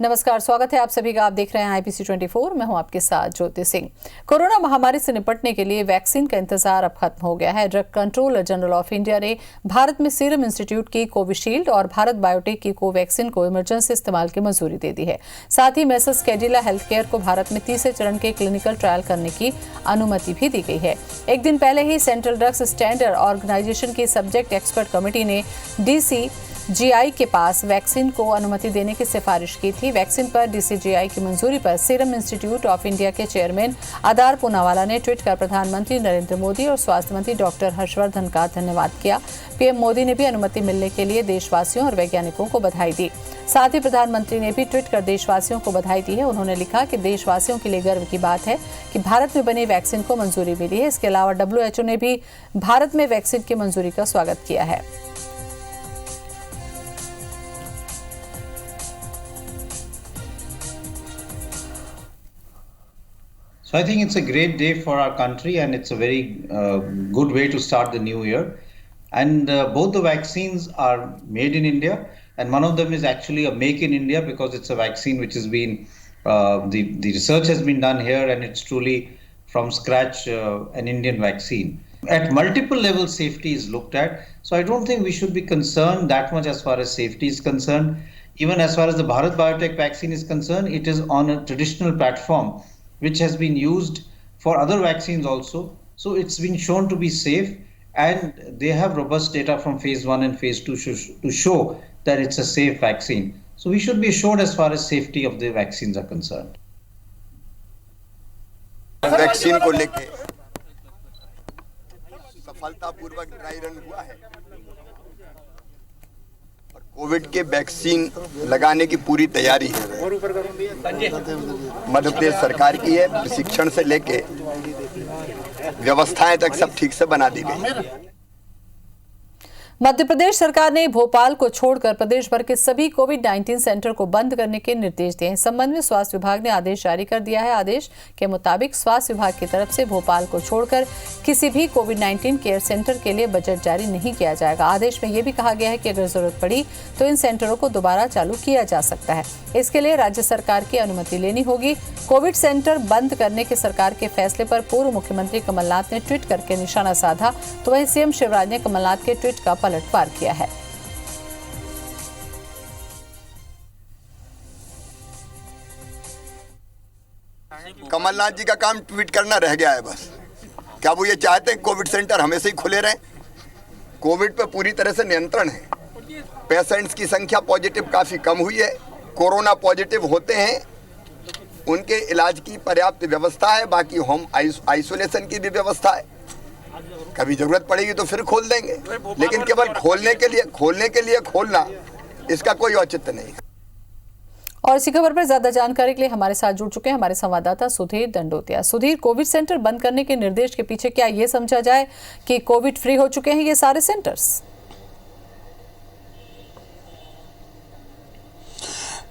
नमस्कार, स्वागत है आप सभी का। आप देख रहे हैं IPC 24। मैं हूं आपके साथ ज्योति सिंह। कोरोना महामारी से निपटने के लिए वैक्सीन का इंतजार अब खत्म हो गया है। Drug controller general of India ने भारत में सीरम इंस्टीट्यूट की कोविशील्ड और भारत बायोटेक की कोवैक्सीन को इमरजेंसी इस्तेमाल की मंजूरी दे दी है। साथ ही मेसर्स कैडिला हेल्थ केयर को भारत में तीसरे चरण के क्लिनिकल ट्रायल करने की अनुमति भी दी गई है। एक दिन पहले ही सेंट्रल ड्रग्स स्टैंडर्ड ऑर्गेनाइजेशन की सब्जेक्ट एक्सपर्ट कमेटी ने DCGI के पास वैक्सीन को अनुमति देने की सिफारिश की थी। वैक्सीन पर DCGI की मंजूरी पर सीरम इंस्टीट्यूट ऑफ इंडिया के चेयरमैन आदार पूनावाला ने ट्वीट कर प्रधानमंत्री नरेंद्र मोदी और स्वास्थ्य मंत्री डॉक्टर हर्षवर्धन का धन्यवाद किया। PM मोदी ने भी अनुमति मिलने के लिए देशवासियों और वैज्ञानिकों को बधाई दी। साथ ही प्रधानमंत्री ने भी ट्वीट कर देशवासियों को बधाई दी है। उन्होंने लिखा कि देशवासियों के लिए गर्व की बात है कि भारत में बनी वैक्सीन को मंजूरी मिली है। इसके अलावा WHO ने भी भारत में वैक्सीन की मंजूरी का स्वागत किया है। So I think it's a great day for our country, and it's a very good way to start the new year. And both the vaccines are made in India, and one of them is actually a make in India because it's a vaccine which has been the research has been done here, and it's truly from scratch an Indian vaccine. At multiple levels, safety is looked at. So I don't think we should be concerned that much as far as safety is concerned. Even as far as the Bharat Biotech vaccine is concerned, it is on a traditional platform which has been used for other vaccines also. So it's been shown to be safe, and they have robust data from phase 1 and phase 2 to show that it's a safe vaccine. So we should be assured as far as safety of the vaccines are concerned. Vaccine को लेके सफलतापूर्वक dry run हुआ है और Covid के vaccine लगाने की पूरी तैयारी है। मध्य प्रदेश सरकार की है। प्रशिक्षण से लेके व्यवस्थाएं तक सब ठीक से बना दी गई। मध्य प्रदेश सरकार ने भोपाल को छोड़कर प्रदेश भर के सभी कोविड-19 सेंटर को बंद करने के निर्देश दिए हैं। इस संबंध में स्वास्थ्य विभाग ने आदेश जारी कर दिया है। आदेश के मुताबिक स्वास्थ्य विभाग की तरफ से भोपाल को छोड़कर किसी भी कोविड-19 केयर सेंटर के लिए बजट जारी नहीं किया जाएगा। आदेश में यह भी कहा गया है कि अगर जरूरत पड़ी तो इन सेंटरों को दोबारा चालू किया जा सकता है। इसके लिए राज्य सरकार की अनुमति लेनी होगी। कोविड सेंटर बंद करने के सरकार के फैसले पर पूर्व मुख्यमंत्री कमलनाथ ने ट्वीट करके निशाना साधा, तो वहीं CM शिवराज ने कमलनाथ के ट्वीट का पलटवार किया है। कमलनाथ जी का काम ट्वीट करना रह गया है बस। क्या वो ये चाहते हैं कोविड सेंटर हमेशा ही खुले रहें? कोविड पे पूरी तरह से नियंत्रण है। पेशेंट्स की संख्या पॉजिटिव काफ़ी कम हुई है। कोरोना पॉजिटिव होते हैं उनके इलाज की पर्याप्त व्यवस्था है। बाकी होम आइसोलेशन की भी व्यवस्था है। कभी जरूरत पड़ेगी तो फिर खोल देंगे, लेकिन केवल खोलने के लिए खोलना, इसका कोई औचित्य नहीं है। और इसी खबर पर ज्यादा जानकारी के लिए हमारे साथ जुड़ चुके हैं हमारे संवाददाता सुधीर दंडोतिया। सुधीर, कोविड सेंटर बंद करने के निर्देश के पीछे क्या ये समझा जाए कि कोविड फ्री हो चुके हैं ये सारे सेंटर्स?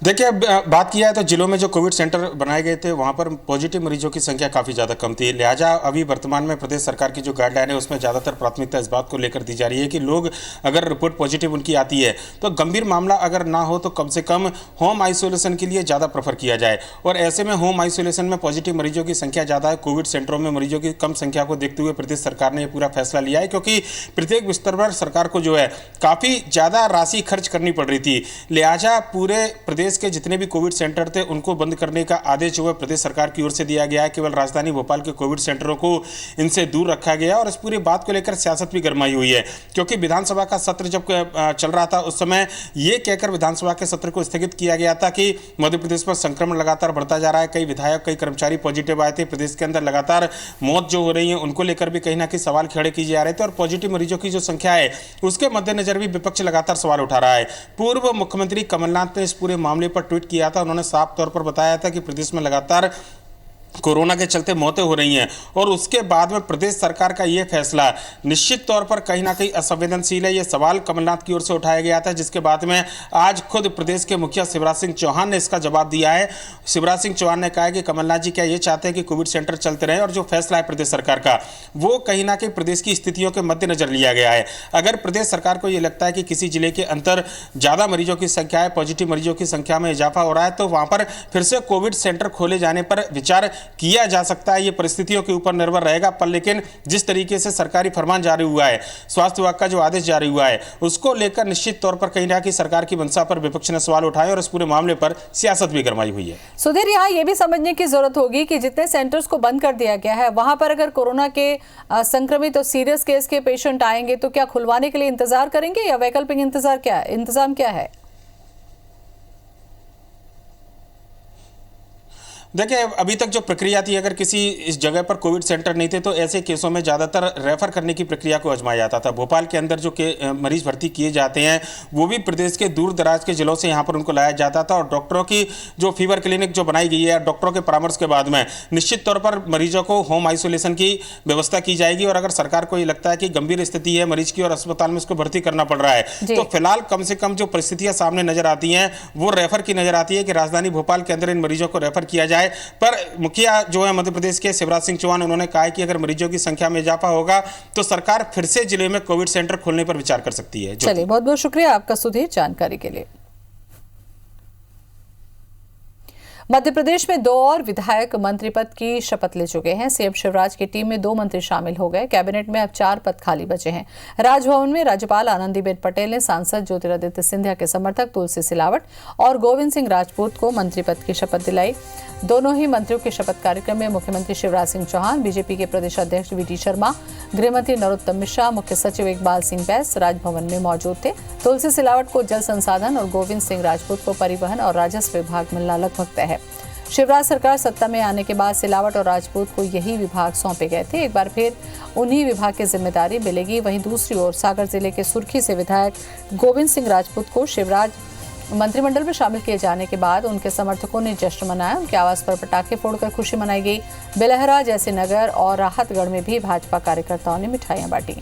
देखिए, बात किया है तो जिलों में जो कोविड सेंटर बनाए गए थे वहां पर पॉजिटिव मरीजों की संख्या काफ़ी ज़्यादा कम थी। लिहाजा अभी वर्तमान में प्रदेश सरकार की जो गाइडलाइन है उसमें ज़्यादातर प्राथमिकता इस बात को लेकर दी जा रही है कि लोग अगर रिपोर्ट पॉजिटिव उनकी आती है तो गंभीर मामला अगर ना हो तो कम से कम होम आइसोलेशन के लिए ज़्यादा प्रेफर किया जाए। और ऐसे में होम आइसोलेशन में पॉजिटिव मरीजों की संख्या ज़्यादा है। कोविड सेंटरों में मरीजों की कम संख्या को देखते हुए प्रदेश सरकार ने यह पूरा फैसला लिया है, क्योंकि प्रत्येक बिस्तर पर सरकार को जो है काफ़ी ज़्यादा राशि खर्च करनी पड़ रही थी। लिहाजा पूरे प्रदेश के जितने भी कोविड सेंटर थे उनको बंद करने का आदेश जो है प्रदेश सरकार की ओर से दिया गया है। केवल राजधानी भोपाल के कोविड सेंटरों को इनसे दूर रखा गया और इस पूरी बात को लेकर सियासत भी गरमाई हुई है, क्योंकि विधानसभा का सत्र जब चल रहा था उस समय ये कहकर विधानसभा के सत्र को स्थगित किया गया था कि मध्य प्रदेश पर संक्रमण लगातार बढ़ता जा रहा है। कई विधायक, कई कर्मचारी पॉजिटिव आए थे। प्रदेश के अंदर लगातार मौत जो हो रही है उनको लेकर भी कहीं ना कहीं सवाल खड़े किए जा रहे थे और पॉजिटिव मरीजों की जो संख्या है उसके मद्देनजर भी विपक्ष लगातार सवाल उठा रहा है। पूर्व मुख्यमंत्री कमलनाथ ने इस पूरे मामले पर ट्वीट किया था। उन्होंने साफ तौर पर बताया था कि प्रदेश में लगातार कोरोना के चलते मौतें हो रही हैं और उसके बाद में प्रदेश सरकार का ये फैसला निश्चित तौर पर कहीं ना कहीं असंवेदनशील है। ये सवाल कमलनाथ की ओर से उठाया गया था, जिसके बाद में आज खुद प्रदेश के मुखिया शिवराज सिंह चौहान ने इसका जवाब दिया है। शिवराज सिंह चौहान ने कहा है कि कमलनाथ जी क्या ये चाहते हैं कि कोविड सेंटर चलते रहें, और जो फैसला है प्रदेश सरकार का वो कहीं ना कहीं प्रदेश की स्थितियों के मद्देनजर लिया गया है। अगर प्रदेश सरकार को ये लगता है कि किसी जिले के अंदर ज़्यादा मरीजों की संख्या है, पॉजिटिव मरीजों की संख्या में इजाफा हो रहा है, तो वहाँ पर फिर से कोविड सेंटर खोले जाने पर विचार किया जा सकता है। ये परिस्थितियों के ऊपर निर्भर रहेगा, पर लेकिन जिस तरीके से सरकारी फरमान जारी हुआ है, स्वास्थ्य विभाग का जो आदेश जारी हुआ है, उसको लेकर निश्चित तौर पर कहीं ना कहीं सरकार की मंशा पर विपक्ष ने सवाल उठाए और इस पूरे मामले पर सियासत भी गरमाई हुई है। सुधीर, यहाँ ये भी समझने की जरूरत होगी कि जितने सेंटर्स को बंद कर दिया गया है, वहां पर अगर कोरोना के संक्रमित और सीरियस केस के पेशेंट आएंगे तो क्या खुलवाने के लिए इंतजार करेंगे या वैकल्पिक इंतजाम क्या है? देखिए, अभी तक जो प्रक्रिया थी, अगर किसी इस जगह पर कोविड सेंटर नहीं थे तो ऐसे केसों में ज़्यादातर रेफर करने की प्रक्रिया को आजमाया जाता था। भोपाल के अंदर जो मरीज भर्ती किए जाते हैं वो भी प्रदेश के दूर दराज के जिलों से यहाँ पर उनको लाया जाता था, और डॉक्टरों की जो फीवर क्लिनिक जो बनाई गई है, डॉक्टरों के परामर्श के बाद में निश्चित तौर पर मरीजों को होम आइसोलेशन की व्यवस्था की जाएगी। और अगर सरकार को ये लगता है कि गंभीर स्थिति है मरीज की और अस्पताल में उसको भर्ती करना पड़ रहा है, तो फिलहाल कम से कम जो परिस्थितियाँ सामने नजर आती हैं वो रेफर की नजर आती है कि राजधानी भोपाल के अंदर इन मरीजों को रेफर किया जाए। पर मुखिया जो है मध्य प्रदेश के शिवराज सिंह चौहान, उन्होंने कहा है कि अगर मरीजों की संख्या में इजाफा होगा तो सरकार फिर से जिले में कोविड सेंटर खोलने पर विचार कर सकती है। चलिए, बहुत बहुत शुक्रिया आपका सुधीर जानकारी के लिए। मध्य प्रदेश में 2 और विधायक मंत्री पद की शपथ ले चुके हैं। सीएम शिवराज की टीम में 2 मंत्री शामिल हो गए। कैबिनेट में अब 4 पद खाली बचे हैं। राजभवन में राज्यपाल आनंदीबेन पटेल ने सांसद ज्योतिरादित्य सिंधिया के समर्थक तुलसी सिलावट और गोविंद सिंह राजपूत को मंत्री पद की शपथ दिलाई। दोनों ही मंत्रियों के शपथ कार्यक्रम में मुख्यमंत्री शिवराज सिंह चौहान, बीजेपी के प्रदेश अध्यक्ष वीडी शर्मा, गृहमंत्री नरोत्तम मिश्रा, मुख्य सचिव इकबाल सिंह बैस राजभवन में मौजूद थे। तुलसी सिलावट को जल संसाधन और गोविंद सिंह राजपूत को परिवहन और राजस्व विभाग मिलना लगभग तय है। शिवराज सरकार सत्ता में आने के बाद सिलावट और राजपूत को यही विभाग सौंपे गए थे। एक बार फिर उन्हीं विभाग की जिम्मेदारी मिलेगी। वहीं दूसरी ओर सागर जिले के सुर्खी से विधायक गोविंद सिंह राजपूत को शिवराज मंत्रिमंडल में शामिल किए जाने के बाद उनके समर्थकों ने जश्न मनाया। उनके आवास पर पटाखे फोड़कर खुशी मनाई गई। बेलहरा जैसे नगर और राहतगढ़ में भी भाजपा कार्यकर्ताओं ने मिठाइयां बांटी।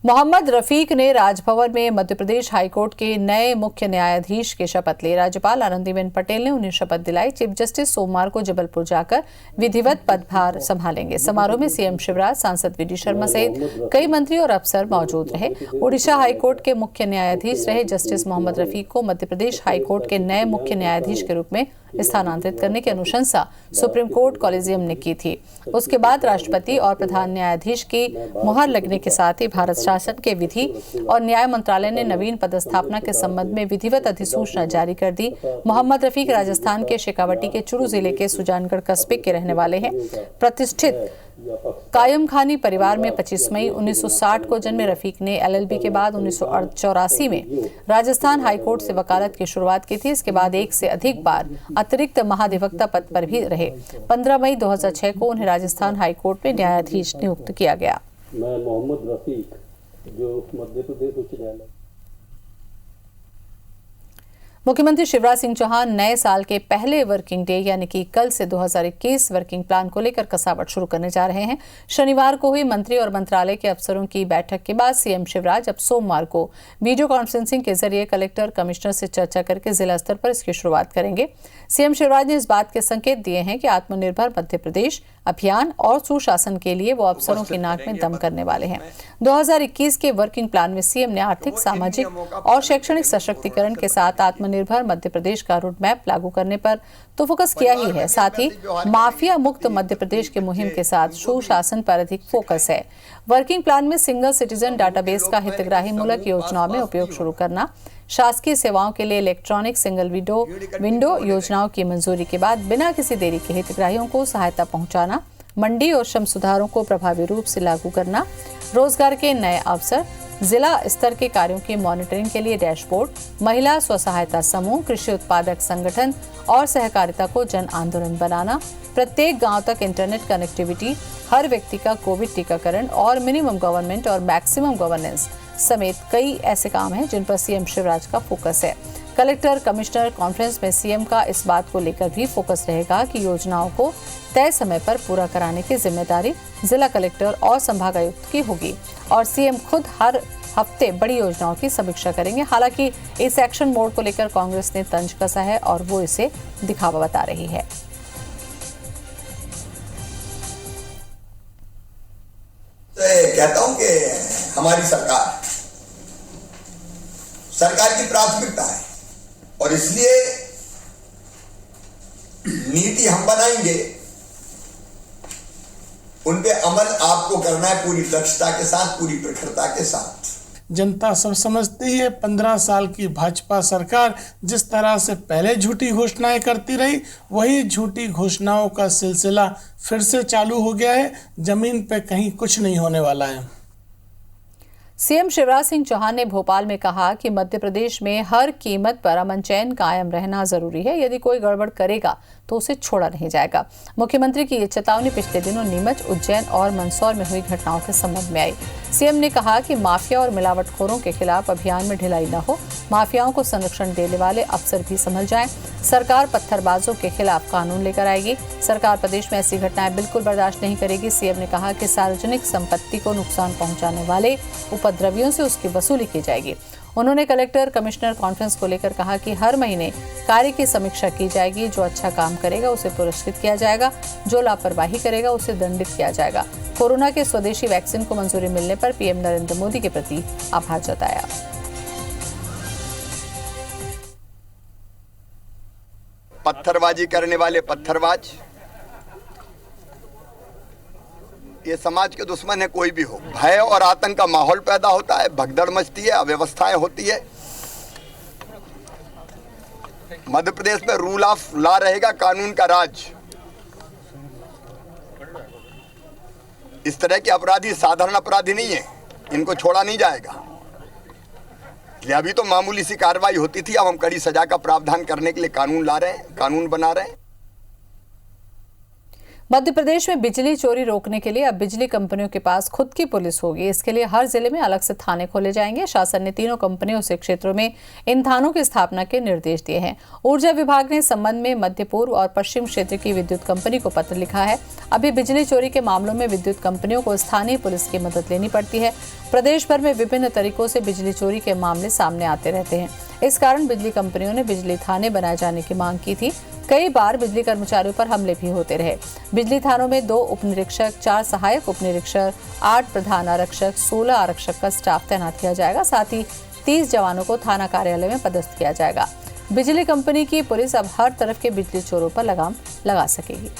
मोहम्मद रफीक ने राजभवन में मध्य प्रदेश हाईकोर्ट के नए मुख्य न्यायाधीश की शपथ ली। राज्यपाल आनंदीबेन पटेल ने उन्हें शपथ दिलाई। चीफ जस्टिस सोमवार को जबलपुर जाकर विधिवत पदभार संभालेंगे। समारोह में सीएम शिवराज, सांसद वीडी शर्मा सहित कई मंत्री और अफसर मौजूद रहे। ओडिशा हाईकोर्ट के मुख्य न्यायाधीश रहे जस्टिस मोहम्मद रफीक को मध्य प्रदेश हाईकोर्ट के नए मुख्य न्यायाधीश के रूप में स्थानांतरित करने की अनुशंसा सुप्रीम कोर्ट कॉलेजियम ने की थी। उसके बाद राष्ट्रपति और प्रधान न्यायाधीश की मुहर लगने के साथ ही भारत शासन के विधि और न्याय मंत्रालय ने नवीन पदस्थापना के संबंध में विधिवत अधिसूचना जारी कर दी। मोहम्मद रफीक राजस्थान के शेखावटी के चुरू जिले के सुजानगढ़ कस्बे के रहने वाले हैं। प्रतिष्ठित कायम खानी परिवार में 25 मई 1960 को जन्मे रफीक ने एलएलबी के बाद 1984 में राजस्थान हाईकोर्ट से वकालत की शुरुआत की थी। इसके बाद 1 से अधिक बार अतिरिक्त महाधिवक्ता पद पर भी रहे। 15 मई 2006 को उन्हें राजस्थान हाईकोर्ट में न्यायाधीश नियुक्त किया गया। मैं मोहम्मद रफीक, जो मध्य प्रदेश उच्च न्यायालय। मुख्यमंत्री शिवराज सिंह चौहान नए साल के पहले वर्किंग डे यानी कि कल से 2021 वर्किंग प्लान को लेकर कसावट शुरू करने जा रहे हैं। शनिवार को हुई मंत्री और मंत्रालय के अफसरों की बैठक के बाद सीएम शिवराज अब सोमवार को वीडियो कॉन्फ्रेंसिंग के जरिए कलेक्टर, कमिश्नर से चर्चा करके जिला स्तर पर इसकी शुरुआत करेंगे। सीएम शिवराज ने इस बात के संकेत दिए हैं कि आत्मनिर्भर मध्य प्रदेश अभियान और सुशासन के लिए वो अफसरों की नाक में दम करने वाले हैं। 2021 के वर्किंग प्लान में सीएम ने आर्थिक, सामाजिक और शैक्षणिक सशक्तिकरण के साथ आत्मनिर्भर मध्य प्रदेश का रोड मैप लागू करने पर तो फोकस किया ही है, साथ ही माफिया मुक्त मध्य प्रदेश की मुहिम के साथ सुशासन पर अधिक फोकस है। वर्किंग प्लान में सिंगल सिटीजन डाटाबेस का हितग्राही मूलक योजनाओं में उपयोग शुरू करना, शासकीय सेवाओं के लिए इलेक्ट्रॉनिक सिंगल विंडो योजनाओं की मंजूरी के बाद बिना किसी देरी के हितग्राहियों को सहायता पहुंचाना, मंडी और श्रम सुधारों को प्रभावी रूप से लागू करना, रोजगार के नए अवसर, जिला स्तर के कार्यों की मॉनिटरिंग के लिए डैशबोर्ड, महिला स्व सहायता समूह, कृषि उत्पादक संगठन और सहकारिता को जन आंदोलन बनाना, प्रत्येक गांव तक इंटरनेट कनेक्टिविटी, हर व्यक्ति का कोविड टीकाकरण और मिनिमम गवर्नमेंट और मैक्सिमम गवर्नेंस समेत कई ऐसे काम हैं जिन पर सीएम शिवराज का फोकस है। कलेक्टर कमिश्नर कॉन्फ्रेंस में सीएम का इस बात को लेकर भी फोकस रहेगा कि योजनाओं को तय समय पर पूरा कराने की जिम्मेदारी जिला कलेक्टर और संभागायुक्त की होगी और सीएम खुद हर हफ्ते बड़ी योजनाओं की समीक्षा करेंगे। हालांकि इस एक्शन मोड को लेकर कांग्रेस ने तंज कसा है और वो इसे दिखावा बता रही है। कहता हूं कि हमारी सरकार की प्राथमिकता है और इसलिए नीति हम बनाएंगे, उन पे अमल आपको करना है पूरी दक्षता के साथ, पूरी प्रखरता के साथ। जनता सब समझती है 15 साल की भाजपा सरकार जिस तरह से पहले झूठी घोषणाएं करती रही, वही झूठी घोषणाओं का सिलसिला फिर से चालू हो गया है। जमीन पे कहीं कुछ नहीं होने वाला है। सीएम शिवराज सिंह चौहान ने भोपाल में कहा कि मध्य प्रदेश में हर कीमत पर अमन चैन कायम रहना जरूरी है। यदि कोई गड़बड़ करेगा तो उसे छोड़ा नहीं जाएगा। मुख्यमंत्री की ये चेतावनी पिछले दिनों नीमच, उज्जैन और मंदसौर में हुई घटनाओं के संबंध में आई। सीएम ने कहा कि माफिया और मिलावटखोरों के खिलाफ अभियान में ढिलाई न हो, माफियाओं को संरक्षण देने वाले अफसर भी संभल जाएं। सरकार पत्थरबाजों के खिलाफ कानून लेकर आएगी। सरकार प्रदेश में ऐसी घटनाएं बिल्कुल बर्दाश्त नहीं करेगी। सीएम ने कहा कि सार्वजनिक संपत्ति को नुकसान पहुंचाने वाले उपद्रवियों से उसकी वसूली की जाएगी। उन्होंने कलेक्टर कमिश्नर कॉन्फ्रेंस को लेकर कहा कि हर महीने कार्य की समीक्षा की जाएगी। जो अच्छा काम करेगा उसे पुरस्कृत किया जाएगा, जो लापरवाही करेगा उसे दंडित किया जाएगा। कोरोना के स्वदेशी वैक्सीन को मंजूरी मिलने पर पीएम नरेंद्र मोदी के प्रति आभार जताया। पत्थरबाजी करने वाले पत्थरबाज ये समाज के दुश्मन है, कोई भी हो। भय और आतंक का माहौल पैदा होता है, भगदड़ मचती है, अव्यवस्थाएं होती है। मध्य प्रदेश में रूल ऑफ लॉ रहेगा, कानून का राज। इस तरह के अपराधी साधारण अपराधी नहीं है, इनको छोड़ा नहीं जाएगा। अभी तो मामूली सी कार्रवाई होती थी, अब हम कड़ी सजा का प्रावधान करने के लिए कानून ला रहे हैं, कानून बना रहे हैं। मध्य प्रदेश में बिजली चोरी रोकने के लिए अब बिजली कंपनियों के पास खुद की पुलिस होगी। इसके लिए हर जिले में अलग से थाने खोले जाएंगे। शासन ने तीनों कंपनियों से क्षेत्रों में इन थानों की स्थापना के निर्देश दिए हैं। ऊर्जा विभाग ने इस संबंध में मध्य पूर्व और पश्चिम क्षेत्र की विद्युत कंपनी को पत्र लिखा है। अभी बिजली चोरी के मामलों में विद्युत कंपनियों को स्थानीय पुलिस की मदद लेनी पड़ती है। प्रदेश भर में विभिन्न तरीकों से बिजली चोरी के मामले सामने आते रहते हैं। इस कारण बिजली कंपनियों ने बिजली थाने बनाए जाने की मांग की थी। कई बार बिजली कर्मचारियों पर हमले भी होते रहे। बिजली थानों में 2 उप निरीक्षक, 4 सहायक उप निरीक्षक, 8 प्रधान आरक्षक, 16 आरक्षक का स्टाफ तैनात किया जाएगा। साथ ही 30 जवानों को थाना कार्यालय में पदस्थ किया जाएगा। बिजली कंपनी की पुलिस अब हर तरफ के बिजली चोरों पर लगाम लगा सकेगी।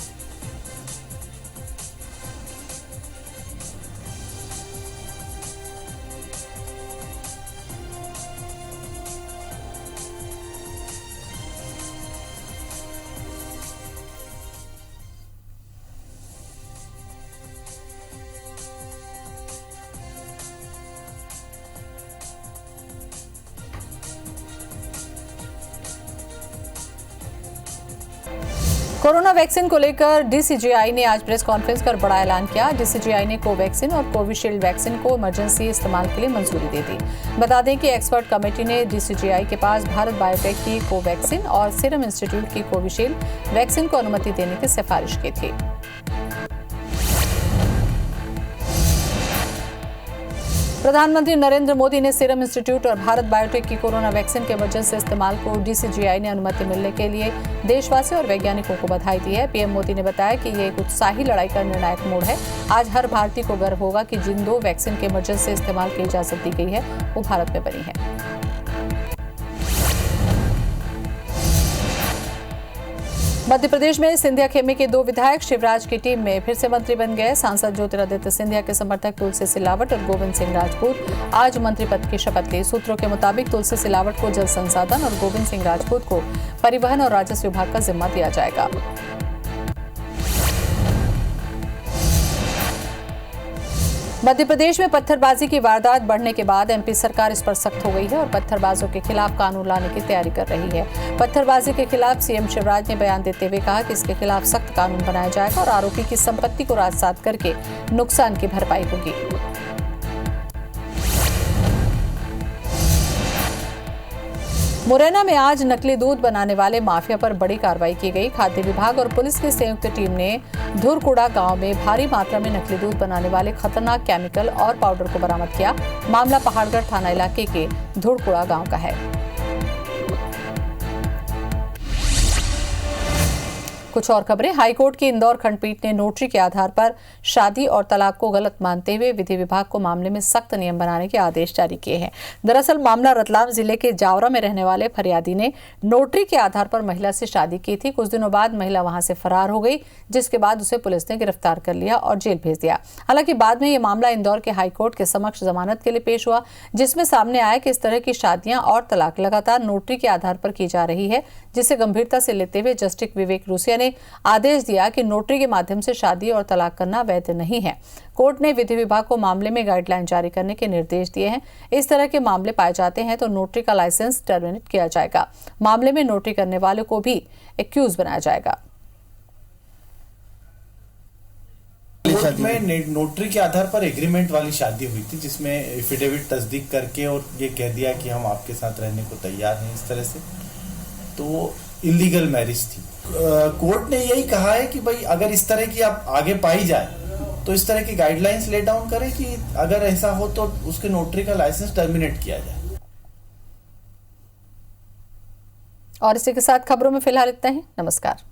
कोरोना वैक्सीन को लेकर डीसीजीआई ने आज प्रेस कॉन्फ्रेंस कर बड़ा ऐलान किया। डीसीजीआई ने कोवैक्सीन और कोविशील्ड वैक्सीन को इमरजेंसी इस्तेमाल के लिए मंजूरी दे दी। बता दें कि एक्सपर्ट कमेटी ने डीसीजीआई के पास भारत बायोटेक की कोवैक्सीन और सीरम इंस्टीट्यूट की कोविशील्ड वैक्सीन को अनुमति देने की सिफारिश की थी। प्रधानमंत्री नरेंद्र मोदी ने सीरम इंस्टीट्यूट और भारत बायोटेक की कोरोना वैक्सीन के इमरजेंसी इस्तेमाल को डीसीजीआई ने अनुमति मिलने के लिए देशवासियों और वैज्ञानिकों को बधाई दी है। पीएम मोदी ने बताया कि ये एक उत्साही लड़ाई का निर्णायक मोड़ है। आज हर भारतीय को गर्व होगा कि जिन 2 वैक्सीन के इमरजेंसी इस्तेमाल की इजाजत दी गई है वो भारत में बनी है। मध्य प्रदेश में सिंधिया खेमे के 2 विधायक शिवराज की टीम में फिर से मंत्री बन गए। सांसद ज्योतिरादित्य सिंधिया के समर्थक तुलसी सिलावट और गोविंद सिंह राजपूत आज मंत्री पद की शपथ ली। सूत्रों के मुताबिक तुलसी सिलावट को जल संसाधन और गोविंद सिंह राजपूत को परिवहन और राजस्व विभाग का जिम्मा दिया जाएगा। मध्य प्रदेश में पत्थरबाजी की वारदात बढ़ने के बाद एमपी सरकार इस पर सख्त हो गई है और पत्थरबाजों के खिलाफ कानून लाने की तैयारी कर रही है। पत्थरबाजी के खिलाफ सीएम शिवराज ने बयान देते हुए कहा कि इसके खिलाफ सख्त कानून बनाया जाएगा और आरोपी की संपत्ति को राजसात करके नुकसान की भरपाई होगी। मुरैना में आज नकली दूध बनाने वाले माफिया पर बड़ी कार्रवाई की गई। खाद्य विभाग और पुलिस की संयुक्त टीम ने धुरकुड़ा गांव में भारी मात्रा में नकली दूध बनाने वाले खतरनाक केमिकल और पाउडर को बरामद किया। मामला पहाड़गढ़ थाना इलाके के धुरकुड़ा गांव का है। कुछ और खबरें। हाईकोर्ट की इंदौर खंडपीठ ने नोटरी के आधार पर शादी और तलाक को गलत मानते हुए विधि विभाग को मामले में सख्त नियम बनाने के आदेश जारी किए हैं। दरअसल मामला रतलाम जिले के जावरा में रहने वाले फरियादी ने नोटरी के आधार पर महिला से शादी की थी। कुछ दिनों बाद महिला वहां से फरार हो गई, जिसके बाद उसे पुलिस ने गिरफ्तार कर लिया और जेल भेज दिया। हालांकि बाद में ये मामला इंदौर के हाईकोर्ट के समक्ष जमानत के लिए पेश हुआ, जिसमें सामने आया कि इस तरह की शादियां और तलाक लगातार नोटरी के आधार पर की जा रही है, जिसे गंभीरता से लेते हुए जस्टिस विवेक रूसिया ने आदेश दिया कि नोटरी के माध्यम से शादी और तलाक करना वैध नहीं है। कोर्ट ने विधि विभाग को मामले में गाइडलाइन जारी करने के निर्देश दिए हैं। इस तरह के मामले पाए जाते हैं तो नोटरी का लाइसेंस टर्मिनेट किया जाएगा। मामले में नोटरी करने वाले को भी एक्यूज बनाया जाएगा। कोर्ट में नोटरी के आधार पर एग्रीमेंट वाली शादी हुई थी, जिसमें एफिडेविट तस्दीक करके और ये कह दिया कि हम आपके साथ रहने को तैयार हैं, इस तरह से, तो इलीगल मैरिज थी। कोर्ट ने यही कहा है कि भाई अगर इस तरह की आप आगे पाई जाए तो इस तरह की गाइडलाइंस ले डाउन करें कि अगर ऐसा हो तो उसके नोटरी का लाइसेंस टर्मिनेट किया जाए। और इसी के साथ खबरों में फिलहाल इतना ही। नमस्कार।